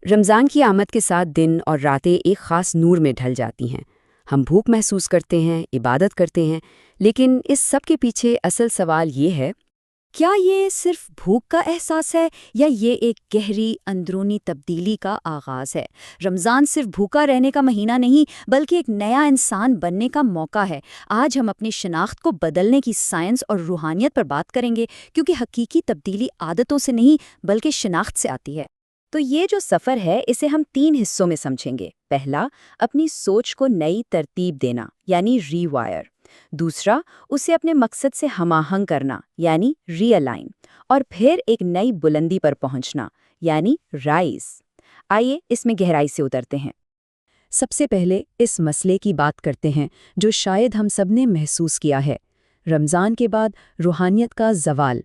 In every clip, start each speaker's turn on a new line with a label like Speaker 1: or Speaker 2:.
Speaker 1: رمضان کی آمد کے ساتھ دن اور راتیں ایک خاص نور میں ڈھل جاتی ہیں۔ ہم بھوک محسوس کرتے ہیں، عبادت کرتے ہیں، لیکن اس سب کے پیچھے اصل سوال یہ ہے، کیا یہ صرف بھوک کا احساس ہے یا یہ ایک گہری اندرونی تبدیلی کا آغاز ہے؟ رمضان صرف بھوکا رہنے کا مہینہ نہیں بلکہ ایک نیا انسان بننے کا موقع ہے۔ آج ہم اپنی شناخت کو بدلنے کی سائنس اور روحانیت پر بات کریں گے، کیونکہ حقیقی تبدیلی عادتوں سے نہیں بلکہ شناخت سے آتی ہے۔ تو یہ جو سفر ہے اسے ہم 3 حصوں میں سمجھیں گے۔ پہلا، اپنی سوچ کو نئی ترتیب دینا یعنی ری وائر۔ دوسرا، اسے اپنے مقصد سے ہم آہنگ کرنا یعنی ری الائن۔ اور پھر ایک نئی بلندی پر پہنچنا یعنی رائز۔ آئیے اس میں گہرائی سے اترتے ہیں۔ سب سے پہلے اس مسئلے کی بات کرتے ہیں جو شاید ہم سب نے محسوس کیا ہے، رمضان کے بعد روحانیت کا زوال۔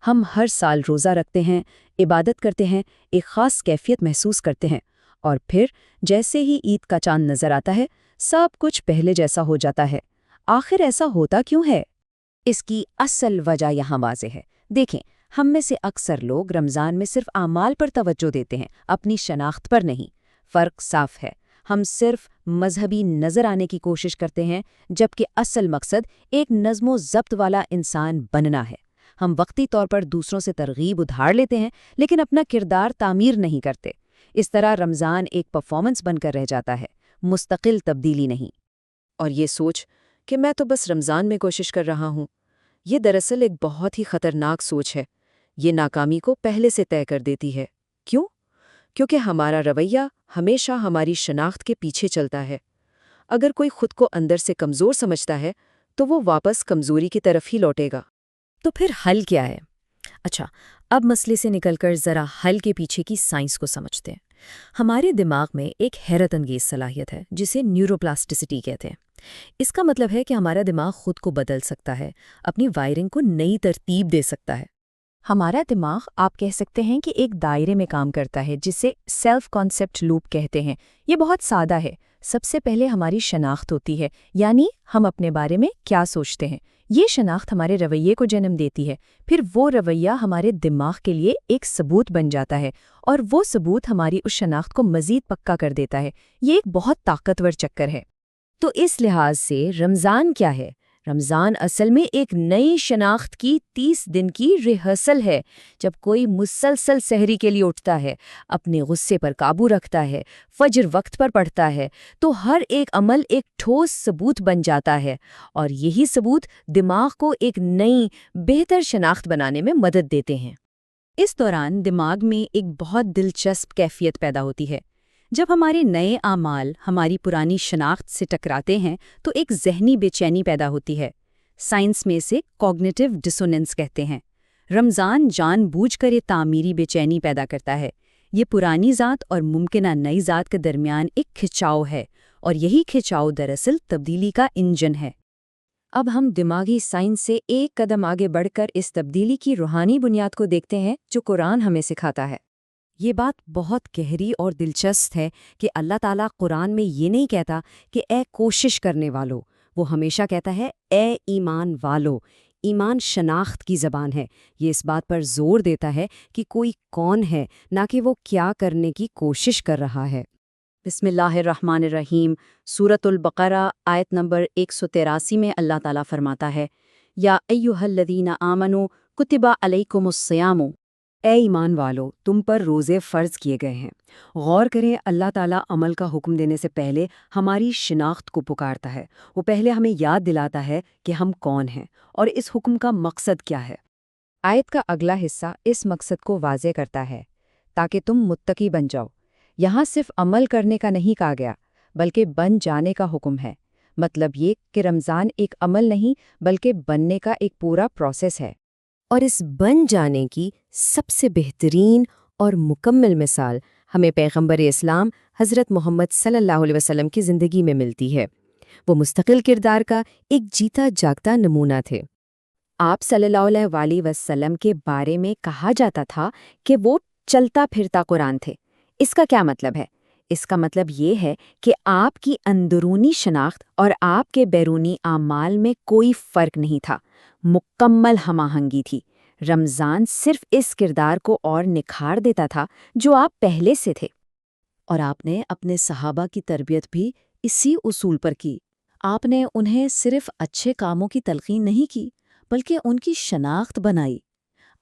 Speaker 1: ہم ہر سال روزہ رکھتے ہیں، عبادت کرتے ہیں، ایک خاص کیفیت محسوس کرتے ہیں، اور پھر جیسے ہی عید کا چاند نظر آتا ہے سب کچھ پہلے جیسا ہو جاتا ہے۔ آخر ایسا ہوتا کیوں ہے؟ اس کی اصل وجہ یہاں واضح ہے۔ دیکھیں، ہم میں سے اکثر لوگ رمضان میں صرف اعمال پر توجہ دیتے ہیں، اپنی شناخت پر نہیں۔ فرق صاف ہے، ہم صرف مذہبی نظر آنے کی کوشش کرتے ہیں، جبکہ اصل مقصد ایک نظم و ضبط والا انسان بننا ہے۔ ہم وقتی طور پر دوسروں سے ترغیب ادھار لیتے ہیں لیکن اپنا کردار تعمیر نہیں کرتے۔ اس طرح رمضان ایک پرفارمنس بن کر رہ جاتا ہے، مستقل تبدیلی نہیں۔ اور یہ سوچ کہ میں تو بس رمضان میں کوشش کر رہا ہوں، یہ دراصل ایک بہت ہی خطرناک سوچ ہے۔ یہ ناکامی کو پہلے سے طے کر دیتی ہے۔ کیوں؟ کیونکہ ہمارا رویہ ہمیشہ ہماری شناخت کے پیچھے چلتا ہے۔ اگر کوئی خود کو اندر سے کمزور سمجھتا ہے تو وہ واپس کمزوری کی طرف ہی لوٹے گا۔ تو پھر حل کیا ہے؟ اچھا، اب مسئلے سے نکل کر ذرا حل کے پیچھے کی سائنس کو سمجھتے ہیں۔ ہمارے دماغ میں ایک حیرت انگیز صلاحیت ہے جسے نیوروپلاسٹسٹی کہتے ہیں۔ اس کا مطلب ہے کہ ہمارا دماغ خود کو بدل سکتا ہے، اپنی وائرنگ کو نئی ترتیب دے سکتا ہے۔ ہمارا دماغ آپ کہہ سکتے ہیں کہ ایک دائرے میں کام کرتا ہے جسے سیلف کانسیپٹ لوپ کہتے ہیں۔ یہ بہت سادہ ہے۔ سب سے پہلے ہماری شناخت ہوتی ہے، یعنی ہم اپنے بارے میں کیا سوچتے ہیں۔ یہ شناخت ہمارے رویے کو جنم دیتی ہے، پھر وہ رویہ ہمارے دماغ کے لیے ایک ثبوت بن جاتا ہے، اور وہ ثبوت ہماری اس شناخت کو مزید پکا کر دیتا ہے۔ یہ ایک بہت طاقتور چکر ہے۔ تو اس لحاظ سے رمضان کیا ہے؟ رمضان اصل میں ایک نئی شناخت کی 30 دن کی ریہرسل ہے۔ جب کوئی مسلسل سحری کے لیے اٹھتا ہے، اپنے غصے پر قابو رکھتا ہے، فجر وقت پر پڑھتا ہے، تو ہر ایک عمل ایک ٹھوس ثبوت بن جاتا ہے، اور یہی ثبوت دماغ کو ایک نئی بہتر شناخت بنانے میں مدد دیتے ہیں۔ اس دوران دماغ میں ایک بہت دلچسپ کیفیت پیدا ہوتی ہے۔ جب ہمارے نئے اعمال ہماری پرانی شناخت سے ٹکراتے ہیں تو ایک ذہنی بے چینی پیدا ہوتی ہے۔ سائنس میں اسے کوگنیٹو ڈسوننس کہتے ہیں۔ رمضان جان بوجھ کر یہ تعمیری بے چینی پیدا کرتا ہے۔ یہ پرانی ذات اور ممکنہ نئی ذات کے درمیان ایک کھچاؤ ہے، اور یہی کھچاؤ دراصل تبدیلی کا انجن ہے۔ اب ہم دماغی سائنس سے ایک قدم آگے بڑھ کر اس تبدیلی کی روحانی بنیاد کو دیکھتے ہیں جو قرآن ہمیں سکھاتا ہے۔ یہ بات بہت گہری اور دلچسپ ہے کہ اللہ تعالیٰ قرآن میں یہ نہیں کہتا کہ اے کوشش کرنے والو، وہ ہمیشہ کہتا ہے اے ایمان والو۔ ایمان شناخت کی زبان ہے۔ یہ اس بات پر زور دیتا ہے کہ کوئی کون ہے، نہ کہ وہ کیا کرنے کی کوشش کر رہا ہے۔ بسم اللہ الرحمن الرحیم۔ سورۃ البقرہ آیت نمبر 183 میں اللہ تعالیٰ فرماتا ہے، یا ایھا الذین آمنوا کتب علیکم الصیام، اے ایمان والو تم پر روزے فرض کیے گئے ہیں۔ غور کریں، اللہ تعالیٰ عمل کا حکم دینے سے پہلے ہماری شناخت کو پکارتا ہے۔ وہ پہلے ہمیں یاد دلاتا ہے کہ ہم کون ہیں اور اس حکم کا مقصد کیا ہے۔ آیت کا اگلا حصہ اس مقصد کو واضح کرتا ہے، تاکہ تم متقی بن جاؤ۔ یہاں صرف عمل کرنے کا نہیں کہا گیا، بلکہ بن جانے کا حکم ہے۔ مطلب یہ کہ رمضان ایک عمل نہیں بلکہ بننے کا ایک پورا پروسیس ہے۔ اور اس بن جانے کی سب سے بہترین اور مکمل مثال ہمیں پیغمبر اسلام حضرت محمد صلی اللہ علیہ وسلم کی زندگی میں ملتی ہے۔ وہ مستقل کردار کا ایک جیتا جاگتا نمونہ تھے۔ آپ صلی اللہ علیہ وسلم کے بارے میں کہا جاتا تھا کہ وہ چلتا پھرتا قرآن تھے۔ اس کا کیا مطلب ہے؟ اس کا مطلب یہ ہے کہ آپ کی اندرونی شناخت اور آپ کے بیرونی اعمال میں کوئی فرق نہیں تھا، مکمل ہم آہنگی تھی۔ رمضان صرف اس کردار کو اور نکھار دیتا تھا جو آپ پہلے سے تھے۔
Speaker 2: اور آپ نے اپنے صحابہ کی تربیت بھی اسی اصول پر کی۔ آپ نے انہیں صرف اچھے کاموں کی تلقین نہیں کی، بلکہ ان کی شناخت بنائی۔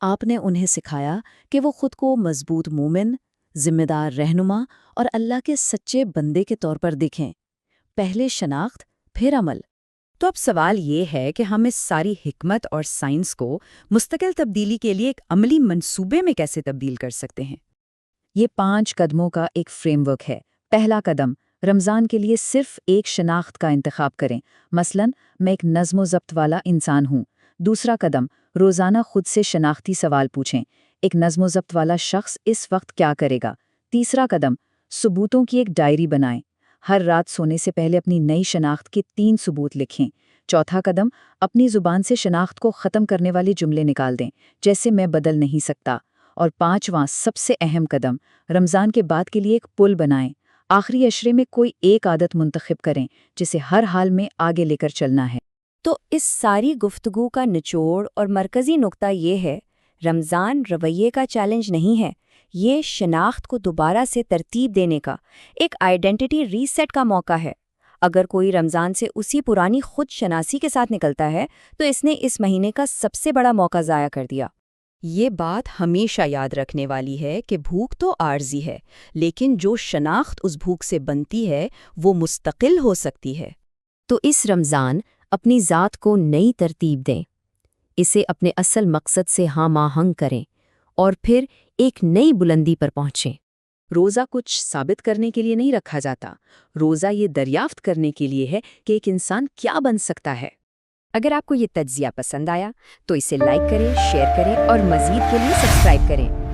Speaker 2: آپ نے انہیں سکھایا کہ وہ خود کو مضبوط مومن، ذمہ دار رہنما اور اللہ کے سچے بندے کے طور پر دیکھیں۔ پہلے شناخت، پھر عمل۔
Speaker 1: تو اب سوال یہ ہے کہ ہم اس ساری حکمت اور سائنس کو مستقل تبدیلی کے لیے ایک عملی منصوبے میں کیسے تبدیل کر سکتے ہیں؟
Speaker 2: یہ 5 قدموں کا ایک فریم ورک ہے۔ پہلا قدم، رمضان کے لیے صرف ایک شناخت کا انتخاب کریں۔ مثلاً میں ایک نظم و ضبط والا انسان ہوں۔ دوسرا قدم، روزانہ خود سے شناختی سوال پوچھیں۔ ایک نظم و ضبط والا شخص اس وقت کیا کرے گا؟ تیسرا قدم، ثبوتوں کی ایک ڈائری بنائیں۔ ہر رات سونے سے پہلے اپنی نئی شناخت کے 3 ثبوت لکھیں۔ چوتھا قدم، اپنی زبان سے شناخت کو ختم کرنے والے جملے نکال دیں، جیسے میں بدل نہیں سکتا۔ اور 5واں سب سے اہم قدم، رمضان کے بعد کے لیے ایک پل بنائیں۔ آخری عشرے میں کوئی ایک عادت منتخب کریں جسے ہر حال میں آگے لے کر چلنا ہے۔
Speaker 1: تو اس ساری گفتگو کا نچوڑ اور مرکزی نقطہ یہ ہے، رمضان رویے کا چیلنج نہیں ہے، یہ شناخت کو دوبارہ سے ترتیب دینے کا، ایک آئیڈینٹی ریسیٹ کا موقع ہے۔ اگر کوئی رمضان سے اسی پرانی خود شناسی کے ساتھ نکلتا ہے تو اس نے اس مہینے کا سب سے بڑا موقع ضائع کر دیا۔ یہ بات ہمیشہ یاد رکھنے والی ہے کہ بھوک تو عارضی ہے، لیکن جو شناخت اس بھوک سے بنتی ہے وہ مستقل ہو سکتی ہے۔ تو اس رمضان اپنی ذات کو نئی ترتیب دیں، اسے اپنے اصل مقصد سے ہم آہنگ کریں اور پھر ایک نئی بلندی پر پہنچیں۔
Speaker 2: روزہ کچھ ثابت کرنے کے لیے نہیں رکھا جاتا، روزہ یہ دریافت کرنے کے لیے ہے کہ ایک انسان کیا بن سکتا ہے۔
Speaker 1: اگر آپ کو یہ تجزیہ پسند آیا تو اسے لائک کریں، شیئر کریں اور مزید کے لیے سبسکرائب کریں۔